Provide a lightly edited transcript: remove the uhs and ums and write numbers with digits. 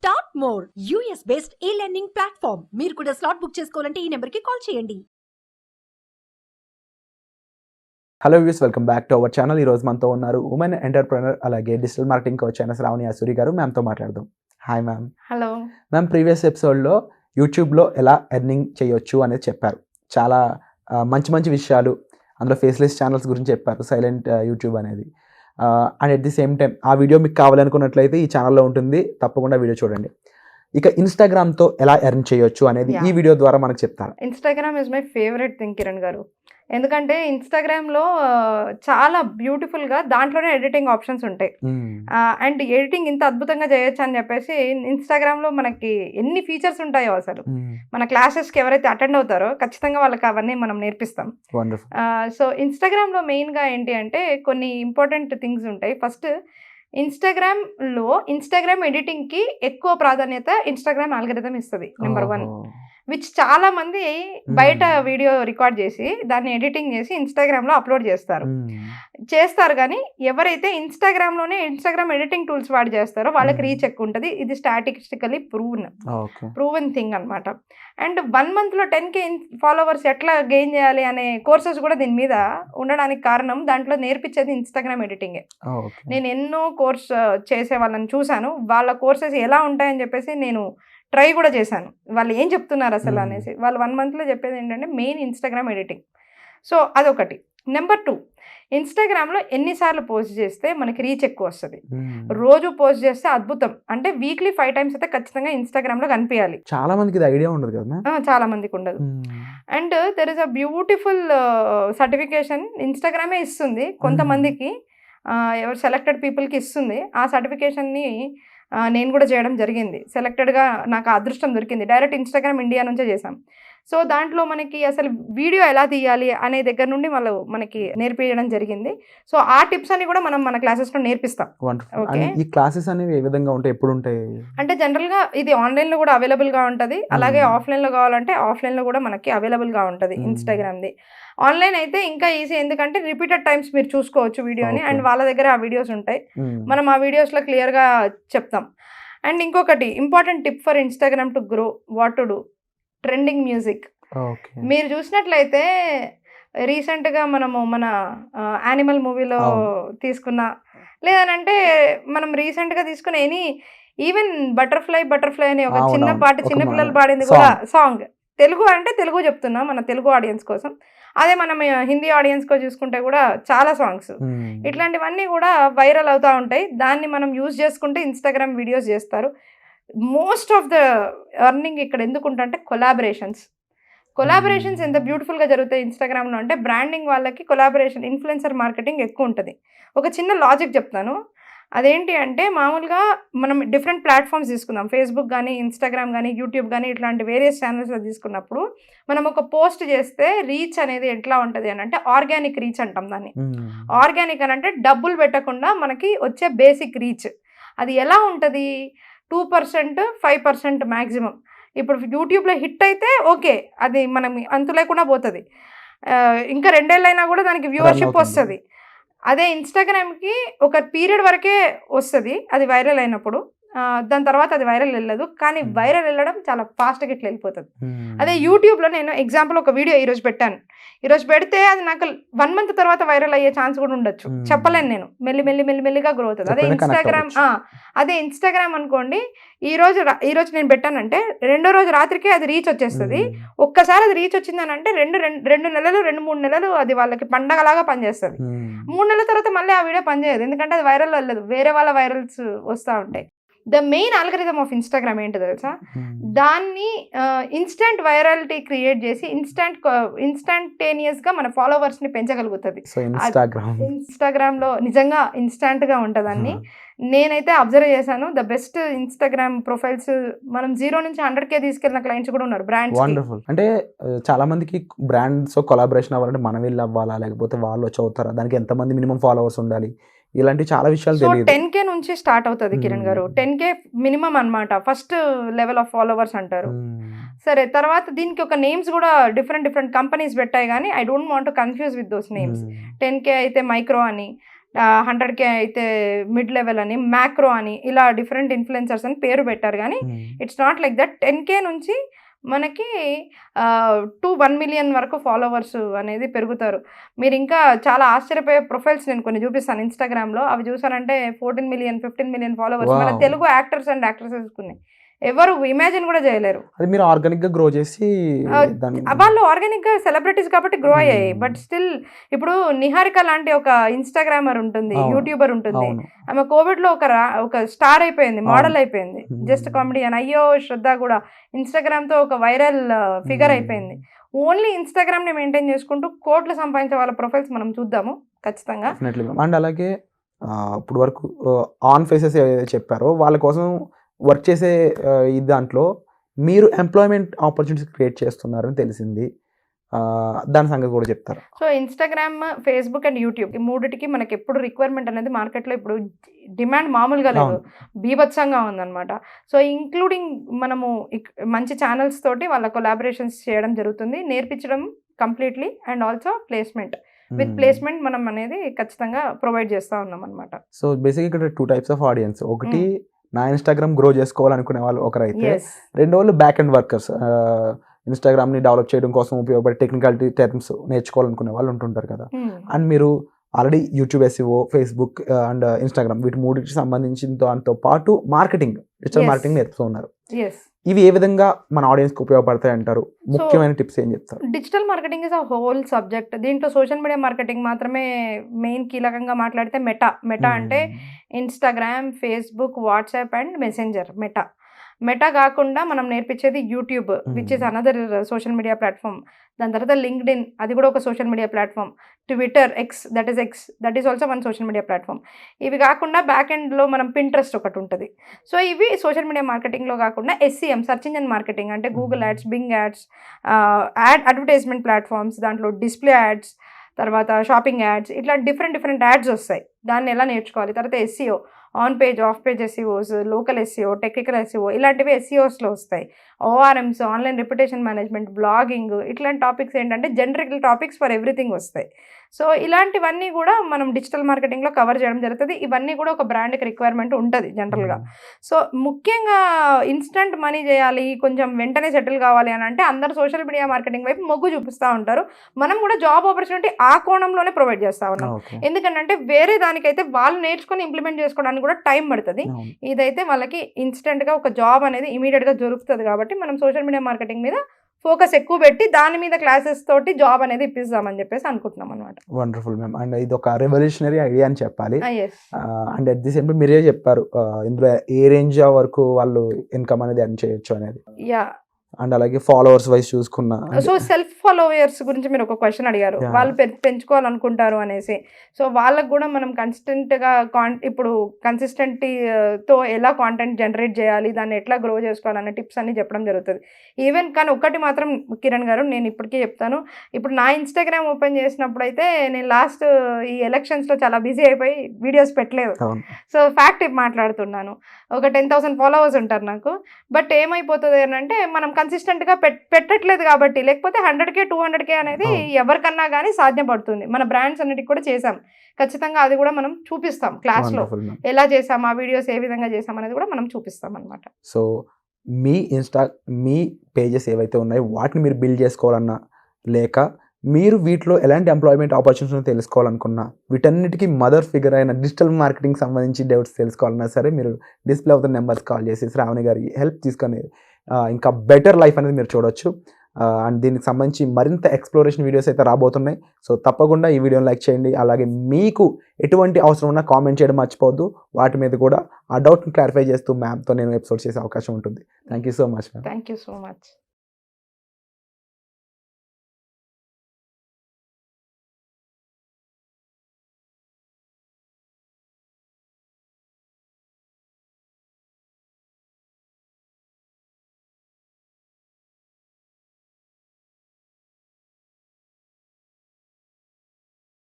Start more US based ఈ learning platform. మీరు కూడా స్లాట్ బుక్ చేసుకోవాలంటే ఈ నెంబర్కి కాల్ చేయండి. Hello views, welcome back to our channel. ఈ రోజు మనతో ఉన్నారు ఉమెన్ ఎంటర్ప్రెనర్ అలాగే డిజిటల్ మార్కెటింగ్ కోచ్ అయిన శ్రావణి అసూరి గారు. మ్యామ్తో మాట్లాడదాం. Hi ma'am. Hello ma'am, previous ఎపిసోడ్లో యూట్యూబ్లో ఎలా ఎర్నింగ్ చేయొచ్చు అనేది చెప్పారు. చాలా మంచి మంచి విషయాలు అందులో ఫేస్లెస్ ఛానల్స్ గురించి చెప్పారు, సైలెంట్ యూట్యూబ్ అనేది. And at the same time ఆ వీడియో మీకు కావాలనుకున్నట్లయితే ఈ ఛానల్లో ఉంటుంది, తప్పకుండా వీడియో చూడండి. ఇక ఇన్స్టాగ్రామ్తో ఎలా ఎర్న్ చేయొచ్చు అనేది ఈ వీడియో ద్వారా మనకు చెప్తారు. Instagram is my favourite thing Kiran గారు. ఎందుకంటే ఇన్స్టాగ్రామ్లో చాలా బ్యూటిఫుల్గా దాంట్లోనే ఎడిటింగ్ ఆప్షన్స్ ఉంటాయి. అండ్ ఎడిటింగ్ ఇంత అద్భుతంగా చేయొచ్చు అని చెప్పేసి ఇన్స్టాగ్రామ్లో మనకి ఎన్ని ఫీచర్స్ ఉంటాయో అసలు. మన క్లాసెస్కి ఎవరైతే అటెండ్ అవుతారో ఖచ్చితంగా వాళ్ళకి అవన్నీ మనం నేర్పిస్తాం. సో ఇన్స్టాగ్రామ్లో మెయిన్గా ఏంటి అంటే కొన్ని ఇంపార్టెంట్ థింగ్స్ ఉంటాయి. ఫస్ట్, ఇన్స్టాగ్రామ్ ఎడిటింగ్కి ఎక్కువ ప్రాధాన్యత ఇన్స్టాగ్రామ్ ఆల్గరిథం ఇస్తుంది. నెంబర్ 1, విచ్ చాలా మంది బయట వీడియో రికార్డ్ చేసి దాన్ని ఎడిటింగ్ చేసి ఇన్స్టాగ్రామ్లో అప్లోడ్ చేస్తారు కానీ ఎవరైతే ఇన్స్టాగ్రామ్ ఎడిటింగ్ టూల్స్ వాడి చేస్తారో వాళ్ళకి రీచ్ ఎక్కువ ఉంటుంది. ఇది స్టాటిస్టికలీ ప్రూవెన్ థింగ్ అనమాట. అండ్ 1 monthలో 10K ఫాలోవర్స్ ఎట్లా గెయిన్ చేయాలి అనే కోర్సెస్ కూడా దీని మీద ఉండడానికి కారణం దాంట్లో నేర్పించేది ఇన్స్టాగ్రామ్ ఎడిటింగే. నేను ఎన్నో కోర్స్ చేసే వాళ్ళని చూశాను. వాళ్ళ కోర్సెస్ ఎలా ఉంటాయని చెప్పేసి నేను ట్రై కూడా చేశాను. వాళ్ళు ఏం చెప్తున్నారు అసలు అనేసి. వాళ్ళు 1 monthలో చెప్పేది ఏంటంటే మెయిన్ ఇన్స్టాగ్రామ్ ఎడిటింగ్. సో అదొకటి. నెంబర్ 2, ఇన్స్టాగ్రామ్లో ఎన్నిసార్లు పోస్ట్ చేస్తే మనకి రీచ్ ఎక్కువ వస్తుంది. రోజు పోస్ట్ చేస్తే అద్భుతం. అంటే వీక్లీ 5 times అయితే ఖచ్చితంగా ఇన్స్టాగ్రామ్లో కనిపించాలి. చాలా మందికి ఐడియా ఉండదు కదా. చాలా మందికి ఉండదు. And there is a beautiful certification ఇన్స్టాగ్రామే ఇస్తుంది కొంతమందికి, ఎవరు సెలెక్టెడ్ పీపుల్కి ఇస్తుంది. ఆ సర్టిఫికేషన్ని నేను కూడా చేయడం జరిగింది. సెలెక్టెడ్గా నాకు అదృష్టం దొరికింది. డైరెక్ట్ ఇన్స్టాగ్రామ్ ఇండియా నుంచే చేశాం. సో దాంట్లో మనకి అసలు వీడియో ఎలా తీయాలి అనే దగ్గర నుండి వాళ్ళు మనకి నేర్పించడం జరిగింది. సో ఆ టిప్స్ అన్ని కూడా మనం మన క్లాసెస్లో నేర్పిస్తాం. ఓకే, ఈ క్లాసెస్ అనేవి ఏ విధంగా ఉంటాయి, ఎప్పుడు ఉంటాయి? అంటే జనరల్గా ఇది ఆన్లైన్లో కూడా అవైలబుల్గా ఉంటుంది, అలాగే ఆఫ్లైన్లో కావాలంటే ఆఫ్లైన్లో కూడా మనకి అవైలబుల్గా ఉంటుంది ఇన్స్టాగ్రామ్ది. ఆన్లైన్ అయితే ఇంకా ఈజీ, ఎందుకంటే రిపీటెడ్ టైమ్స్ మీరు చూసుకోవచ్చు వీడియోని. అండ్ వాళ్ళ దగ్గర ఆ వీడియోస్ ఉంటాయి, మనం ఆ వీడియోస్లో క్లియర్గా చెప్తాం. అండ్ ఇంకొకటి important tip for Instagram to grow, what to do, trending music. మీరు చూసినట్లయితే రీసెంట్గా మనము మన యానిమల్ మూవీలో తీసుకున్న, లేదనంటే మనం రీసెంట్గా తీసుకున్న ఈవెన్ బటర్ఫ్లై అనే ఒక చిన్న పాట చిన్నపిల్లలు పాడింది కూడా సాంగ్. తెలుగు అంటే తెలుగు చెప్తున్నా మన తెలుగు ఆడియన్స్ కోసం. అదే మనం హిందీ ఆడియన్స్కో చూసుకుంటే కూడా చాలా సాంగ్స్ ఇట్లాంటివన్నీ కూడా వైరల్ అవుతూ ఉంటాయి. దాన్ని మనం యూజ్ చేసుకుంటే ఇన్స్టాగ్రామ్ వీడియోస్ చేస్తారు. మోస్ట్ ఆఫ్ ద ఎర్నింగ్ ఇక్కడ ఎందుకు ఉంటుందంటే కొలాబరేషన్స్ ఎంత బ్యూటిఫుల్గా జరుగుతాయి ఇన్స్టాగ్రామ్లో అంటే బ్రాండింగ్ వాళ్ళకి కొలాబరేషన్, ఇన్ఫ్లుయెన్సర్ మార్కెటింగ్ ఎక్కువ ఉంటుంది. ఒక చిన్న లాజిక్ చెప్తాను. అదేంటి అంటే మామూలుగా మనం డిఫరెంట్ ప్లాట్ఫామ్స్ తీసుకుందాం, ఫేస్బుక్ కానీ ఇన్స్టాగ్రామ్ కానీ యూట్యూబ్ కానీ ఇట్లాంటి వేరియస్ ఛానల్స్లో తీసుకున్నప్పుడు మనం ఒక పోస్ట్ చేస్తే రీచ్ అనేది ఎట్లా ఉంటుంది అని అంటే ఆర్గానిక్ రీచ్ అంటాం దాన్ని. ఆర్గానిక్ అని అంటే డబ్బులు పెట్టకుండా మనకి వచ్చే బేసిక్ రీచ్. అది ఎలా ఉంటుంది? 2%, 5% మ్యాక్సిమం. ఇప్పుడు యూట్యూబ్లో హిట్ అయితే ఓకే, అది మనం అంతు లేకుండా పోతుంది. ఇంకా 2 ఏళ్ళైనా కూడా దానికి వ్యూవర్షిప్ వస్తుంది. అదే ఇన్స్టాగ్రామ్కి ఒక పీరియడ్ వరకే వస్తుంది అది వైరల్ అయినప్పుడు, దాని తర్వాత అది వైరల్ వెళ్ళదు. కానీ వైరల్ వెళ్ళడం చాలా ఫాస్ట్గా ఇట్లా వెళ్ళిపోతుంది. అదే యూట్యూబ్లో నేను ఎగ్జాంపుల్ ఒక వీడియో ఈరోజు పెడితే అది నాకు 1 month తర్వాత వైరల్ అయ్యే ఛాన్స్ కూడా ఉండొచ్చు, చెప్పలేను నేను. మెల్లిగా గ్రో అవుతుంది. అదే ఇన్స్టాగ్రామ్ అనుకోండి, ఈ రోజు నేను పెట్టానంటే 2వ రోజు రాత్రికి అది రీచ్ వచ్చేస్తుంది. ఒక్కసారి అది రీచ్ వచ్చిందని అంటే 2 నెలలు 2-3 నెలలు అది వాళ్ళకి పండగలాగా పనిచేస్తుంది. 3 నెలల తర్వాత మళ్ళీ ఆ వీడియో పనిచేయదు, ఎందుకంటే అది వైరల్ వెళ్ళదు, వేరే వాళ్ళ వైరల్స్ వస్తూ ఉంటాయి. The main algorithm of Instagram ఏంటో తెలుసా? దాన్ని ఇన్స్టెంట్ వైరాలిటీ క్రియేట్ చేసి ఇన్స్టంటేనియస్గా మన ఫాలోవర్స్ని పెంచగలుగుతుంది. ఇన్స్టాగ్రామ్లో నిజంగా ఇన్స్టాంట్గా ఉంటుందని నేనైతే అబ్జర్వ్ చేశాను. ద బెస్ట్ ఇన్స్టాగ్రామ్ ప్రొఫైల్స్ మనం 0 నుంచి 100K తీసుకెళ్ళిన క్లయింట్స్ కూడా ఉన్నారు బ్రాండ్స్. అంటే చాలా మందికి బ్రాండ్స్ కొలాబరేషన్ అవ్వాలంటే మనం వెళ్ళి అవ్వాలా, లేకపోతే వాళ్ళు వచ్చి అవుతారా, దానికి ఎంతమంది మినిమం ఫాలోవర్స్ ఉండాలి, ఇలాంటి చాలా విషయాలు తెలియదు. 10K నుంచి స్టార్ట్ అవుతుంది కిరణ్ గారు. 10K మినిమం అనమాట, ఫస్ట్ లెవెల్ ఆఫ్ ఫాలోవర్స్ అంటారు. సరే, తర్వాత దీనికి ఒక నేమ్స్ కూడా డిఫరెంట్ కంపెనీస్ పెట్టాయి, కానీ I don't want to confuse with those names. 10K అయితే మైక్రో అని, 100K అయితే మిడ్ లెవెల్ అని, మ్యాక్రో అని, ఇలా డిఫరెంట్ ఇన్ఫ్లుయెన్సర్స్ అని పేరు పెట్టారు. కానీ it's not like that. 10K నుంచి మనకి 1 million వరకు ఫాలోవర్స్ అనేది పెరుగుతారు. మీరు ఇంకా చాలా ఆశ్చర్యపోయే ప్రొఫైల్స్ నేను కొన్ని చూపిస్తాను ఇన్స్టాగ్రామ్లో. అవి చూసారంటే 14 million 15 million ఫాలోవర్స్ మన Wow. Telugu actors and actresses ఉన్నాయి. ఎవరు ఇమాజిన్ కూడా చేయలేరు. అది మీరు ఆర్గానిక్ గా గ్రో చేసి దాన్ని వాళ్ళు ఆర్గానిక్ గా సెలబ్రిటీస్ కాబట్టి గ్రో అయ్యాయి. బట్ స్టిల్ ఇప్పుడు నిహారిక లాంటి ఒక ఇన్స్టాగ్రామర్ ఉంటుంది, అవును. యూట్యూబర్ ఉంటుంది. అవును ఆమె కోవిడ్ లో ఒక స్టార్ అయిపోయింది, మోడల్ అవును. అయిపోయింది, Hmm. జస్ట్ కామెడీ అని. అయ్యో శ్రద్ధ కూడా ఇన్స్టాగ్రామ్ తో ఒక వైరల్ ఫిగర్ Hmm. అయిపోయింది. ఓన్లీ ఇన్స్టాగ్రామ్ ని మెయింటైన్ చేసుకుంటూ కోట్లు సంపాదించే వాళ్ళ ప్రొఫైల్స్ మనం చూద్దాము ఖచ్చితంగా. Definitely ma'am. అండ్ అలాగే ఇప్పుడు వరకు ఆన్ ఫేసెస్ ఏదైతే చెప్పారో వాళ్ళ కోసం వర్క్ చేసే ఈ దాంట్లో మీరు ఎంప్లాయ్మెంట్ ఆపర్చునిటీస్ క్రియేట్ చేస్తున్నారని తెలిసింది. దాని సంగతి కూడా చెప్తారు. So Instagram, Facebook and YouTube ఈ మూడిటికి మనకి ఎప్పుడు రిక్వైర్మెంట్ అనేది మార్కెట్లో ఇప్పుడు డిమాండ్ మామూలుగా లేదు, బీభత్సంగా ఉందన్నమాట. సో ఇంక్లూడింగ్ మనము మంచి ఛానల్స్ తోటి వాళ్ళ కొలాబరేషన్స్ చేయడం జరుగుతుంది, నేర్పించడం completely. And also placement, with placement మనం అనేది ఖచ్చితంగా ప్రొవైడ్ చేస్తూ ఉన్నాం అనమాట. సో బేసిక్ ఇక్కడ 2 types ఆఫ్ ఆడియన్స్. ఒకటి నా ఇన్స్టాగ్రామ్ గ్రో చేసుకోవాలనుకునే వాళ్ళు ఒకరైతే, రెండో వాళ్ళు బ్యాక్ అండ్ వర్కర్స్, ఇన్స్టాగ్రామ్ని డెవలప్ చేయడం కోసం ఉపయోగపడే టెక్నికాలిటీ టర్మ్స్ నేర్చుకోవాలనుకునే వాళ్ళు ఉంటుంటారు కదా. అండ్ మీరు already YouTube SEO, Facebook and Instagram వీటి మూడింటికి సంబంధించిన దాంతో పాటు మార్కెటింగ్, డిజిటల్ మార్కెటింగ్ నేర్పుతూ ఉన్నారు. ఇవి ఏ విధంగా మన ఆడియన్స్కి ఉపయోగపడతాయి అంటారు? ముఖ్యమైన టిప్స్ ఏం చెప్తారు? Digital marketing is a whole subject. దీంట్లో సోషల్ మీడియా మార్కెటింగ్ మాత్రమే మెయిన్ కీలకంగా మాట్లాడితే మెటా అంటే Instagram, Facebook, WhatsApp and messenger. Meta కాకుండా మనం నేర్పించేది YouTube, which is another social media platform. దాని తర్వాత లింక్డ్ఇన్, అది కూడా ఒక social media platform. Twitter, that is also one social media platform. ఇవి కాకుండా బ్యాక్ ఎండ్లో మనం పింట్రెస్ట్ ఒకటి ఉంటుంది. సో ఇవి సోషల్ మీడియా మార్కెటింగ్లో కాకుండా SEM, సర్చ్ ఇంజిన్ మార్కెటింగ్ అంటే Google ads, Bing ads, advertisement platforms, దాంట్లో డిస్ప్లే యాడ్స్, తర్వాత షాపింగ్ యాడ్స్, ఇట్లా డిఫరెంట్ యాడ్స్ వస్తాయి. దాన్ని ఎలా నేర్చుకోవాలి. తర్వాత SEO, on page, off page SEOs, local SEO, technical SEO, ఇలాంటివి SEOస్లో వస్తాయి. ORMs, online reputation management, blogging, ఇట్లాంటి టాపిక్స్ ఏంటంటే జనరిక్ టాపిక్స్ ఫర్ ఎవ్రీథింగ్ వస్తాయి. సో ఇలాంటివన్నీ కూడా మనం డిజిటల్ మార్కెటింగ్లో కవర్ చేయడం జరుగుతుంది. ఇవన్నీ కూడా ఒక బ్రాండ్కి రిక్వైర్మెంట్ ఉంటుంది జనరల్గా. సో ముఖ్యంగా ఇన్స్టంట్ మనీ చేయాలి, కొంచెం వెంటనే సెటిల్ కావాలి అని అంటే అందరూ సోషల్ మీడియా మార్కెటింగ్ వైపు మొగ్గు చూపిస్తూ ఉంటారు. మనం కూడా జాబ్ ఆపర్చునిటీ ఆ కోణంలోనే ప్రొవైడ్ చేస్తూ ఉన్నాం. ఎందుకంటే వేరే దానికైతే వాళ్ళు నేర్చుకొని ఇంప్లిమెంట్ చేసుకోవడానికి కూడా టైం పడుతుంది. ఇదైతే వాళ్ళకి ఇన్స్టెంట్గా ఒక జాబ్ అనేది ఇమీడియట్గా దొరుకుతుంది. కాబట్టి మనం సోషల్ మీడియా మార్కెటింగ్ మీద ఫోకస్ ఎక్కువ పెట్టి దాని మీద క్లాసెస్ తోటి జాబ్ అనేది ఇప్పిస్తామని చెప్పేసి అనుకుంటున్నాం అనమాట. Wonderful ma'am. అండ్ ఇది ఒక రెవల్యూషనరీ ఐడియా అని చెప్పాలి. And at the same time మీరే చెప్పారు ఇందులో ఏ రేంజ్ వరకు వాళ్ళు ఇన్కమ్ అనేది ఎర్న్ చేయొచ్చు అనేది. అండ్ అలాగే ఫాలోవర్స్ వైజ్ చూసుకున్నా. సో సెల్ఫ్ ఫాలోవర్స్ గురించి మీరు ఒక క్వశ్చన్ అడిగారు, వాళ్ళు పెంచుకోవాలనుకుంటారు అనేసి. సో వాళ్ళకు కూడా మనం కన్సిస్టెంట్గా ఇప్పుడు కన్సిస్టెంట్తో ఎలా కాంటెంట్ జనరేట్ చేయాలి, దాన్ని ఎట్లా గ్రో చేసుకోవాలనే టిప్స్ అన్ని చెప్పడం జరుగుతుంది. ఈవెన్ కానీ ఒకటి మాత్రం కిరణ్ గారు నేను ఇప్పటికీ చెప్తాను, ఇప్పుడు నా ఇన్స్టాగ్రామ్ ఓపెన్ చేసినప్పుడు అయితే నేను లాస్ట్ ఈ ఎలక్షన్స్లో చాలా బిజీ అయిపోయి వీడియోస్ పెట్టలేదు. సో ఫ్యాక్ట్ మాట్లాడుతున్నాను. ఒక 10,000 ఫాలోవర్స్ ఉంటారు నాకు. బట్ ఏమైపోతుంది అని అంటే మనం కన్సిస్టెంట్గా పెట్టట్లేదు కాబట్టి, లేకపోతే 100K 200K అనేది ఎవరికన్నా కానీ సాధ్యపడుతుంది. మన బ్రాండ్స్ అన్నిటికి కూడా చేసాం, ఖచ్చితంగా అది కూడా మనం చూపిస్తాం క్లాస్లో ఎలా చేసాం, ఆ వీడియోస్ ఏ విధంగా చేసాం అనేది కూడా మనం చూపిస్తాం అనమాట. సో మీ పేజెస్ ఏవైతే ఉన్నాయో వాటిని మీరు బిల్డ్ చేసుకోవాలన్నా, లేక మీరు వీటిలో ఎలాంటి ఎంప్లాయ్మెంట్ ఆపర్చునిటీస్ తెలుసుకోవాలనుకున్నా, వీటన్నిటికీ మదర్ ఫిగర్ అయిన డిజిటల్ మార్కెటింగ్ సంబంధించి డౌట్స్ తెలుసుకోవాలన్నా సరే మీరు డిస్ప్లే అవుతున్న నెంబర్స్ కాల్ చేసి శ్రావణి గారి హెల్ప్ తీసుకొని ఇంకా బెటర్ లైఫ్ అనేది మీరు చూడొచ్చు. అండ్ దీనికి సంబంధించి మరింత ఎక్స్ప్లోరేషన్ వీడియోస్ అయితే రాబోతున్నాయి. సో తప్పకుండా ఈ వీడియోని లైక్ చేయండి. అలాగే మీకు ఎటువంటి అవసరం ఉన్నా కామెంట్ చేయడం మర్చిపోవద్దు. వాటి మీద కూడా ఆ డౌట్ని క్లారిఫై చేస్తూ మ్యామ్తో నేను ఎపిసోడ్ చేసే అవకాశం ఉంటుంది. Thank you so much. Thank you so much.